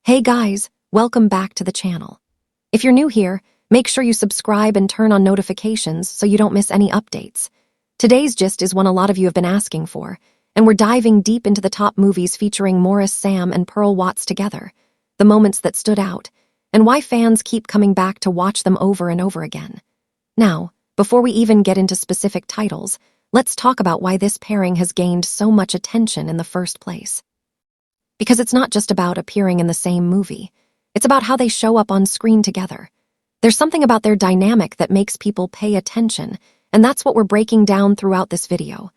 Hey guys, welcome back to the channel. If you're new here, make sure you subscribe and turn on notifications so you don't miss any updates. Today's gist is one a lot of you have been asking for, and we're diving deep into the top movies featuring Maurice, Sam, and Pearl Watts together, the moments that stood out, and why fans keep coming back to watch them over and over again. Now, before we even get into specific titles, let's talk about why this pairing has gained so much attention in the first place. Because it's not just about appearing in the same movie, it's about how they show up on screen together. There's something about their dynamic that makes people pay attention, and that's what we're breaking down throughout this video.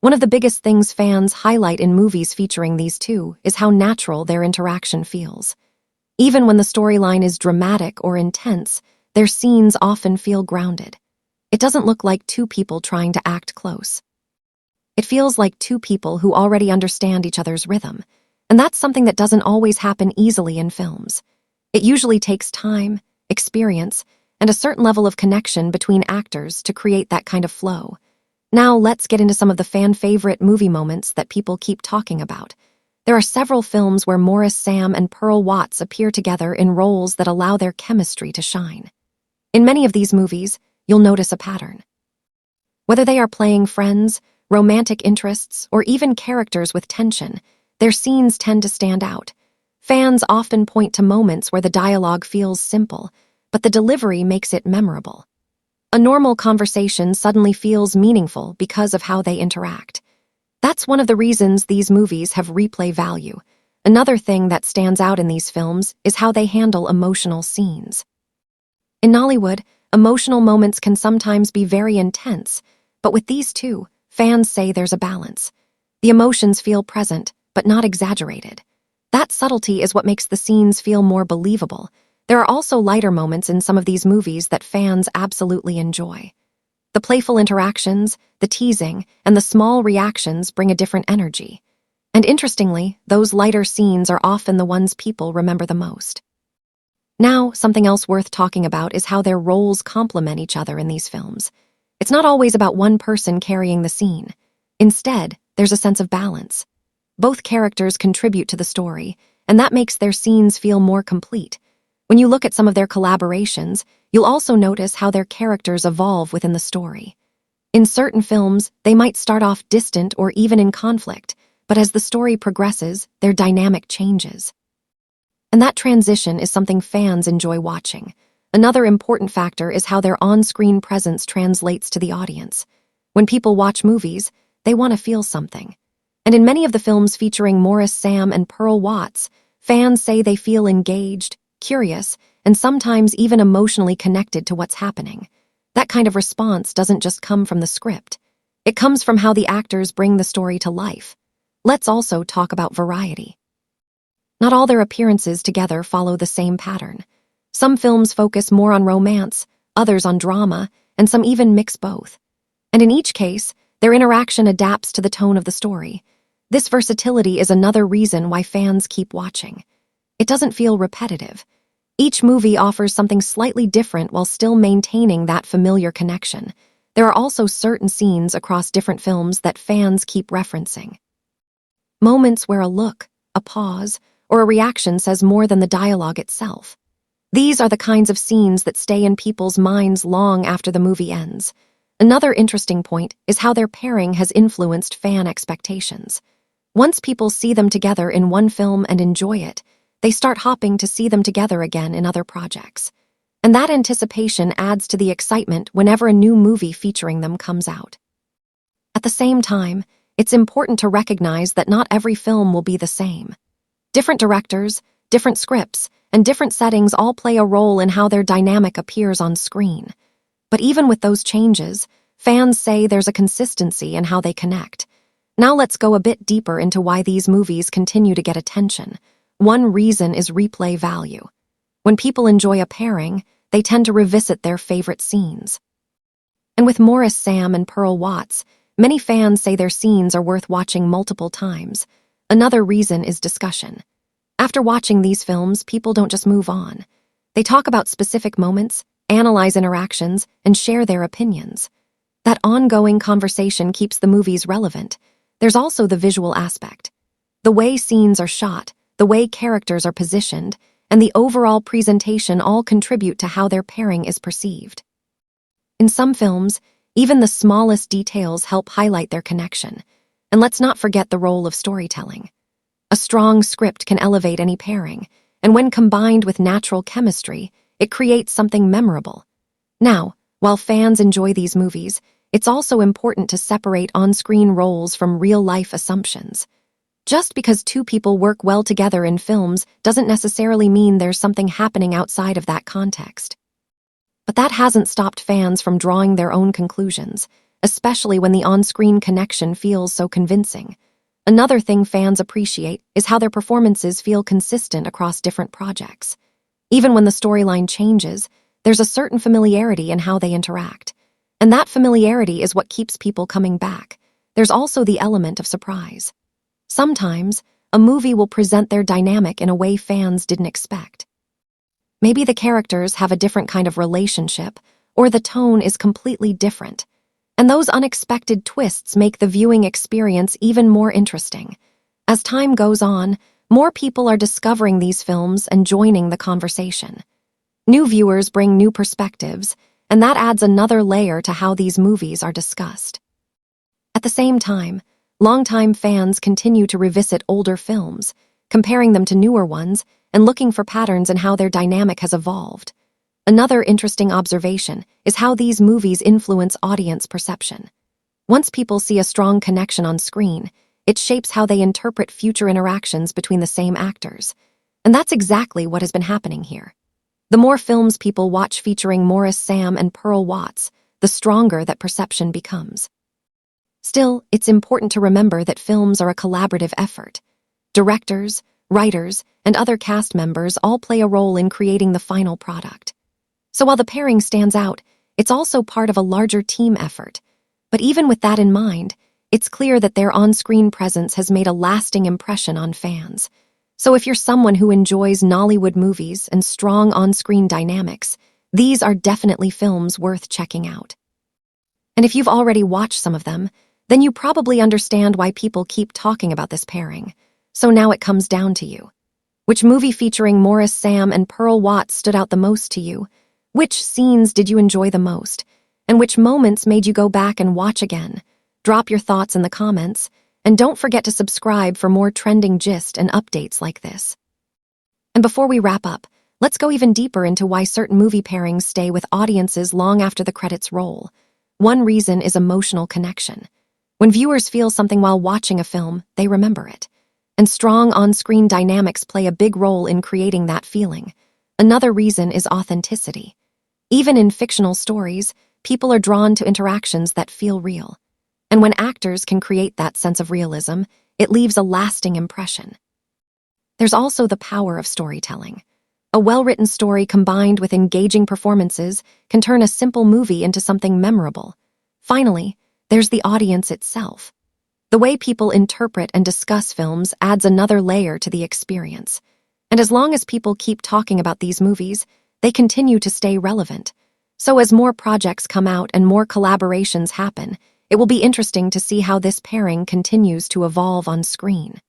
One of the biggest things fans highlight in movies featuring these two is how natural their interaction feels. Even when the storyline is dramatic or intense, their scenes often feel grounded. It doesn't look like two people trying to act close. It feels like two people who already understand each other's rhythm. And that's something that doesn't always happen easily in films. It usually takes time, experience, and a certain level of connection between actors to create that kind of flow. Now let's get into some of the fan-favorite movie moments that people keep talking about. There are several films where Maurice, Sam, and Pearl Watts appear together in roles that allow their chemistry to shine. In many of these movies, you'll notice a pattern. Whether they are playing friends, romantic interests, or even characters with tension, their scenes tend to stand out. Fans often point to moments where the dialogue feels simple, but the delivery makes it memorable. A normal conversation suddenly feels meaningful because of how they interact. That's one of the reasons these movies have replay value. Another thing that stands out in these films is how they handle emotional scenes. In Nollywood, emotional moments can sometimes be very intense, but with these two, fans say there's a balance. The emotions feel present, but not exaggerated. That subtlety is what makes the scenes feel more believable. There are also lighter moments in some of these movies that fans absolutely enjoy. The playful interactions, the teasing, and the small reactions bring a different energy. And interestingly, those lighter scenes are often the ones people remember the most. Now, something else worth talking about is how their roles complement each other in these films. It's not always about one person carrying the scene. Instead, there's a sense of balance. Both characters contribute to the story, and that makes their scenes feel more complete. When you look at some of their collaborations, you'll also notice how their characters evolve within the story. In certain films, they might start off distant or even in conflict, but as the story progresses, their dynamic changes. And that transition is something fans enjoy watching. Another important factor is how their on-screen presence translates to the audience. When people watch movies, they want to feel something. And in many of the films featuring Maurice, Sam, and Pearl Watts, fans say they feel engaged, curious, and sometimes even emotionally connected to what's happening. That kind of response doesn't just come from the script. It comes from how the actors bring the story to life. Let's also talk about variety. Not all their appearances together follow the same pattern. Some films focus more on romance, others on drama, and some even mix both. And in each case, their interaction adapts to the tone of the story. This versatility is another reason why fans keep watching. It doesn't feel repetitive. Each movie offers something slightly different while still maintaining that familiar connection. There are also certain scenes across different films that fans keep referencing. Moments where a look, a pause, or a reaction says more than the dialogue itself. These are the kinds of scenes that stay in people's minds long after the movie ends. Another interesting point is how their pairing has influenced fan expectations. Once people see them together in one film and enjoy it, they start hopping to see them together again in other projects. And that anticipation adds to the excitement whenever a new movie featuring them comes out. At the same time, it's important to recognize that not every film will be the same. Different directors, different scripts, and different settings all play a role in how their dynamic appears on screen. But even with those changes, fans say there's a consistency in how they connect. Now let's go a bit deeper into why these movies continue to get attention. One reason is replay value. When people enjoy a pairing, they tend to revisit their favorite scenes. And with Maurice, Sam, and Pearl Watts, many fans say their scenes are worth watching multiple times. Another reason is discussion. After watching these films, people don't just move on. They talk about specific moments, analyze interactions, and share their opinions. That ongoing conversation keeps the movies relevant. There's also the visual aspect. The way scenes are shot, the the way characters are positioned, and the overall presentation all contribute to how their pairing is perceived. In some films, even the smallest details help highlight their connection. And let's not forget the role of storytelling. A strong script can elevate any pairing, and when combined with natural chemistry, it creates something memorable. Now, while fans enjoy these movies, it's also important to separate on-screen roles from real-life assumptions. Just because two people work well together in films doesn't necessarily mean there's something happening outside of that context. But that hasn't stopped fans from drawing their own conclusions, especially when the on-screen connection feels so convincing. Another thing fans appreciate is how their performances feel consistent across different projects. Even when the storyline changes, there's a certain familiarity in how they interact. And that familiarity is what keeps people coming back. There's also the element of surprise. Sometimes, a movie will present their dynamic in a way fans didn't expect. Maybe the characters have a different kind of relationship, or the tone is completely different. And those unexpected twists make the viewing experience even more interesting. As time goes on, more people are discovering these films and joining the conversation. New viewers bring new perspectives, and that adds another layer to how these movies are discussed. At the same time, longtime fans continue to revisit older films, comparing them to newer ones and looking for patterns in how their dynamic has evolved. Another interesting observation is how these movies influence audience perception. Once people see a strong connection on screen, it shapes how they interpret future interactions between the same actors. And that's exactly what has been happening here. The more films people watch featuring Maurice, Sam, and Pearl Watts, the stronger that perception becomes. Still, it's important to remember that films are a collaborative effort. Directors, writers, and other cast members all play a role in creating the final product. So while the pairing stands out, it's also part of a larger team effort. But even with that in mind, it's clear that their on-screen presence has made a lasting impression on fans. So if you're someone who enjoys Nollywood movies and strong on-screen dynamics, these are definitely films worth checking out. And if you've already watched some of them, then you probably understand why people keep talking about this pairing. So now it comes down to you. Which movie featuring Maurice, Sam, and Pearl Watts stood out the most to you? Which scenes did you enjoy the most? And which moments made you go back and watch again? Drop your thoughts in the comments, and don't forget to subscribe for more trending gist and updates like this. And before we wrap up, let's go even deeper into why certain movie pairings stay with audiences long after the credits roll. One reason is emotional connection. When viewers feel something while watching a film, they remember it. And strong on-screen dynamics play a big role in creating that feeling. Another reason is authenticity. Even in fictional stories, people are drawn to interactions that feel real. And when actors can create that sense of realism, it leaves a lasting impression. There's also the power of storytelling. A well-written story combined with engaging performances can turn a simple movie into something memorable. Finally, there's the audience itself. The way people interpret and discuss films adds another layer to the experience. And as long as people keep talking about these movies, they continue to stay relevant. So as more projects come out and more collaborations happen, it will be interesting to see how this pairing continues to evolve on screen.